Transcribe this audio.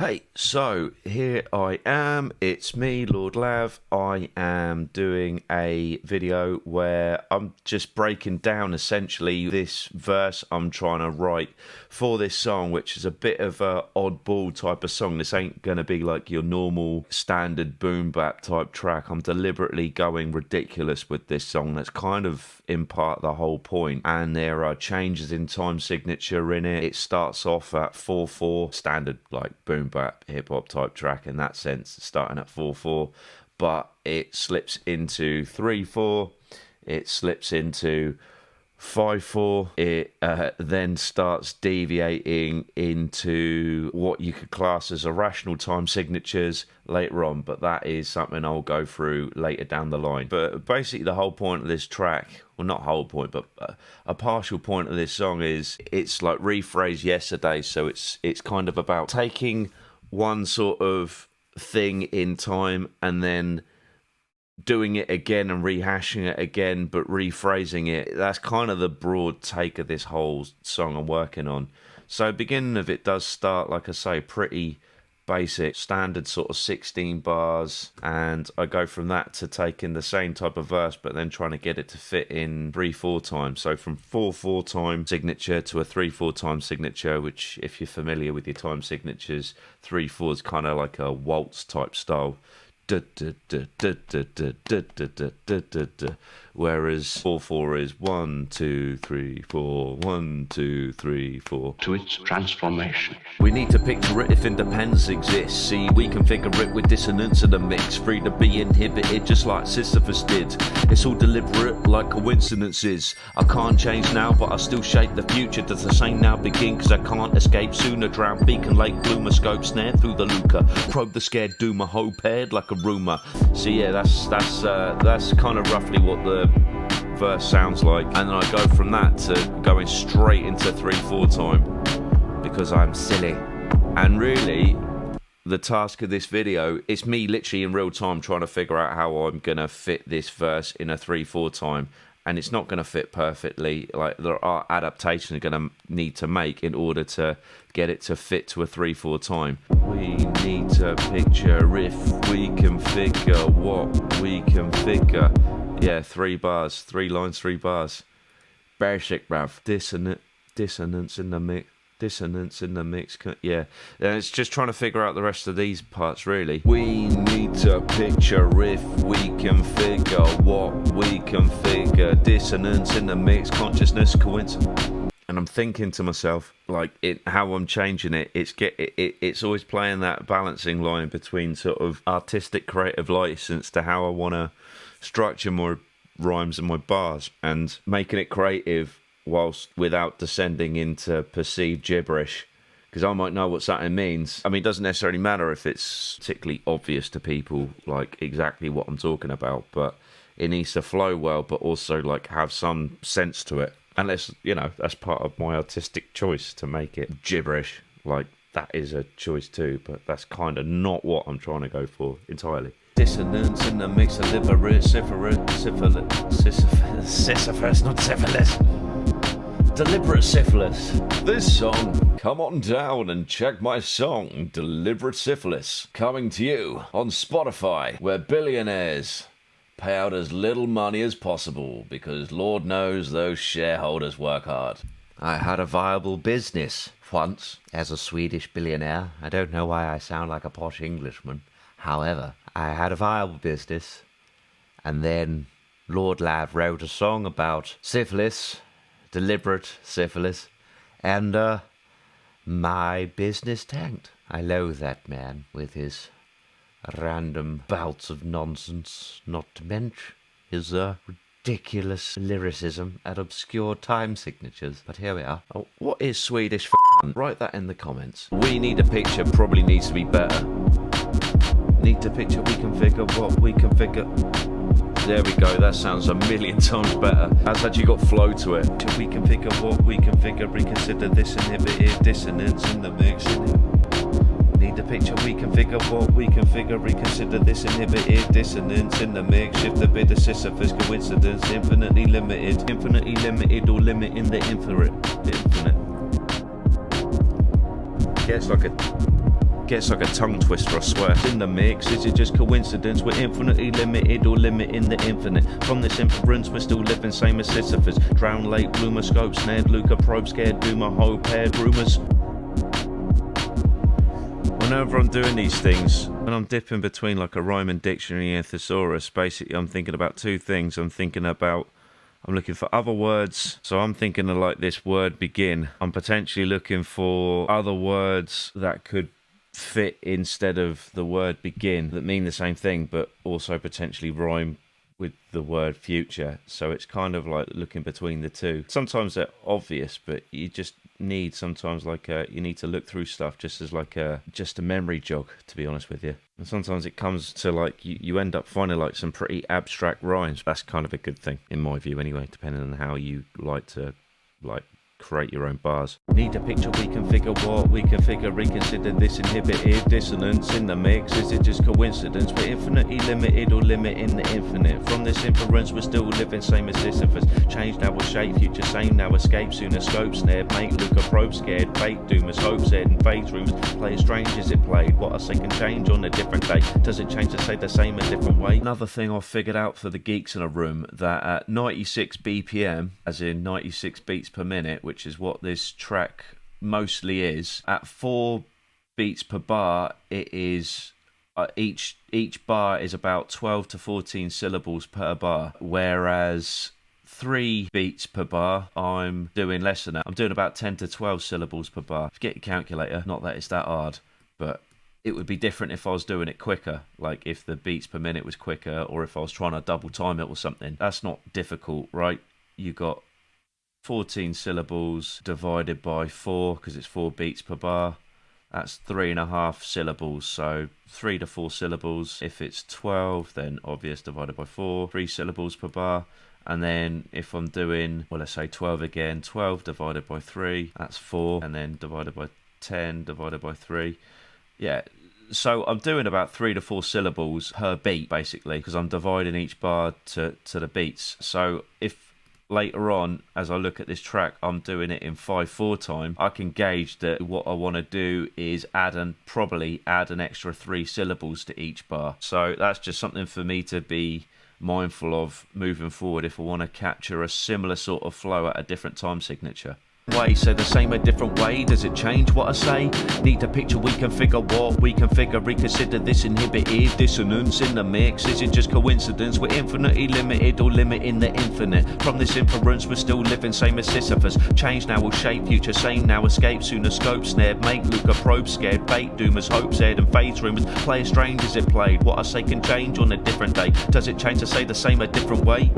Hey, so here I am, it's me, Lord Lav. I am doing a video where I'm just breaking down essentially this verse I'm trying to write for this song, which is a bit of a oddball type of song. This ain't going to be like your normal standard boom bap type track. I'm deliberately going ridiculous with this song. That's kind of in part the whole point. And there are changes in time signature in it. It starts off at 4/4, standard like boom bap hip hop type track in that sense, starting at 4/4, but it slips into 3/4, it slips into 5/4, it then starts deviating into what you could class as irrational time signatures later on, but that is something I'll go through later down the line. But basically the whole point of this track, well, not whole point, but a partial point of this song is it's like Rephrased Yesterdays, so it's kind of about taking one sort of thing in time and then doing it again and rehashing it again, but rephrasing it. That's kind of the broad take of this whole song I'm working on. So beginning of it does start, like I say, pretty basic, standard sort of 16 bars, and I go from that to taking the same type of verse but then trying to get it to fit in 3/4 time. So from 4/4 time signature to a 3/4 time signature, which if you're familiar with your time signatures, 3/4 is kind of like a waltz type style, whereas 4/4 is 1 2 3 4 1 2 3 4 to its transformation. We need to picture it if independence exists. See, we configure it with dissonance in the mix, free to be inhibited just like Sisyphus did. It's all deliberate like coincidences. I can't change now, but I still shape the future. Does the same now begin? Cause I can't escape sooner. Drown beacon lake bloomer, scope snare through the lucre. Probe the scared doomer, hope paired like a rumour. So yeah, that's kind of roughly what the verse sounds like, and then I go from that to going straight into 3/4 time because I'm silly. And really the task of this video is me literally in real time trying to figure out how I'm gonna fit this verse in a 3/4 time, and it's not gonna fit perfectly. Like, there are adaptations I'm gonna need to make in order to get it to fit to a 3/4 time. We need to picture if we can figure what we can figure. Yeah, 3 bars, 3 lines, 3 bars. Basic, bruv. Dissonance in the mix. Dissonance in the mix. Yeah, and it's just trying to figure out the rest of these parts, really. We need to picture if we can figure what we can figure. Dissonance in the mix, consciousness, coincidence. And I'm thinking to myself, like, how I'm changing it. It's always playing that balancing line between sort of artistic, creative license to how I want to structure my rhymes and my bars, and making it creative whilst without descending into perceived gibberish, because I might know what something means. I mean, it doesn't necessarily matter if it's particularly obvious to people, like exactly what I'm talking about, but it needs to flow well, but also like have some sense to it. Unless, you know, that's part of my artistic choice to make it gibberish. Like, that is a choice too, but that's kind of not what I'm trying to go for entirely. Dissonance in the mix, deliberate, Sisyphus, not syphilis. Deliberate syphilis. This song, come on down and check my song, Deliberate Syphilis, coming to you on Spotify, where billionaires pay out as little money as possible because Lord knows those shareholders work hard. I had a viable business once as a Swedish billionaire. I don't know why I sound like a posh Englishman. However, I had a viable business, and then Lord Lav wrote a song about syphilis, deliberate syphilis, and my business tanked. I loathe that man with his random bouts of nonsense, not to mention his ridiculous lyricism at obscure time signatures. But here we are. Oh, what is Swedish for cunt? Write that in the comments. We need a picture, probably needs to be better. Need to picture, we can figure what we can figure. There we go, that sounds a million times better. That's actually got flow to it. We can figure what we can figure, reconsider this inhibited dissonance in the mix. Need a picture, we can figure what we can figure, reconsider this inhibited dissonance in the mix. Shift a bit of Sisyphus, coincidence, infinitely limited or limiting the infinite. Yeah, it's like a Gets like a tongue twister, I swear. In the mix, is it just coincidence? We're infinitely limited or limiting the infinite. From this inference, we're still living same as Sisyphus. Drown late, bloomer scope, snared, Luca probe, scared, doomer, hope, paired, rumours. Whenever I'm doing these things, when I'm dipping between like a rhyming dictionary and thesaurus, basically I'm thinking about two things. I'm looking for other words. So I'm thinking of like this word begin. I'm potentially looking for other words that could fit instead of the word begin that mean the same thing, but also potentially rhyme with the word future. So it's kind of like looking between the two. Sometimes they're obvious, but you just need sometimes like you need to look through stuff just as like just a memory jog, to be honest with you. And sometimes it comes to like you end up finding like some pretty abstract rhymes. That's kind of a good thing in my view anyway, depending on how you like to like create your own bars. Need a picture, we can figure what we can figure, reconsider this inhibited dissonance in the mix. Is it just coincidence? We're infinitely limited or limiting the infinite. From this inference, we're still living same as Sisyphus. Change now will shape, future same now escape, sooner scope, snared, make Luca probe, scared, fate, doomers, hope, said, and phase rooms. Play as strange as it played. What I say can change on a different day. Does it change to say the same a different way? Another thing I've figured out for the geeks in a room, that at 96 BPM, as in 96 beats per minute, which is what this track mostly is, at 4 beats per bar, it is each bar is about 12 to 14 syllables per bar, whereas 3 beats per bar, I'm doing less than that. I'm doing about 10 to 12 syllables per bar. Get your calculator, not that it's that hard, but it would be different if I was doing it quicker, like if the beats per minute was quicker, or if I was trying to double time it or something. That's not difficult, right? You got 14 syllables divided by 4, because it's 4 beats per bar. That's 3.5 syllables, so 3 to 4 syllables. If it's 12, then obvious, divided by 4, 3 syllables per bar. And then if I'm doing, well, let's say 12 again, 12 divided by 3, that's 4, and then divided by 10 divided by 3. Yeah, so I'm doing about 3 to 4 syllables per beat, basically, because I'm dividing each bar to the beats. So if later on, as I look at this track, I'm doing it in 5/4 time, I can gauge that what I want to do is probably add an extra 3 syllables to each bar. So that's just something for me to be mindful of moving forward if I want to capture a similar sort of flow at a different time signature. Way, say the same a different way, does it change what I say? Need a picture, we can figure what we can figure, reconsider this inhibited dissonance in the mix. Is it just coincidence? We're infinitely limited or limiting the infinite. From this inference, we're still living same as Sisyphus. Change now will shape, future same now escape, sooner scope, snared, make Luca probe, scared, bait, doomers, hope, said, and phase rumors. Play as strange as it played. What I say can change on a different day. Does it change to say the same a different way?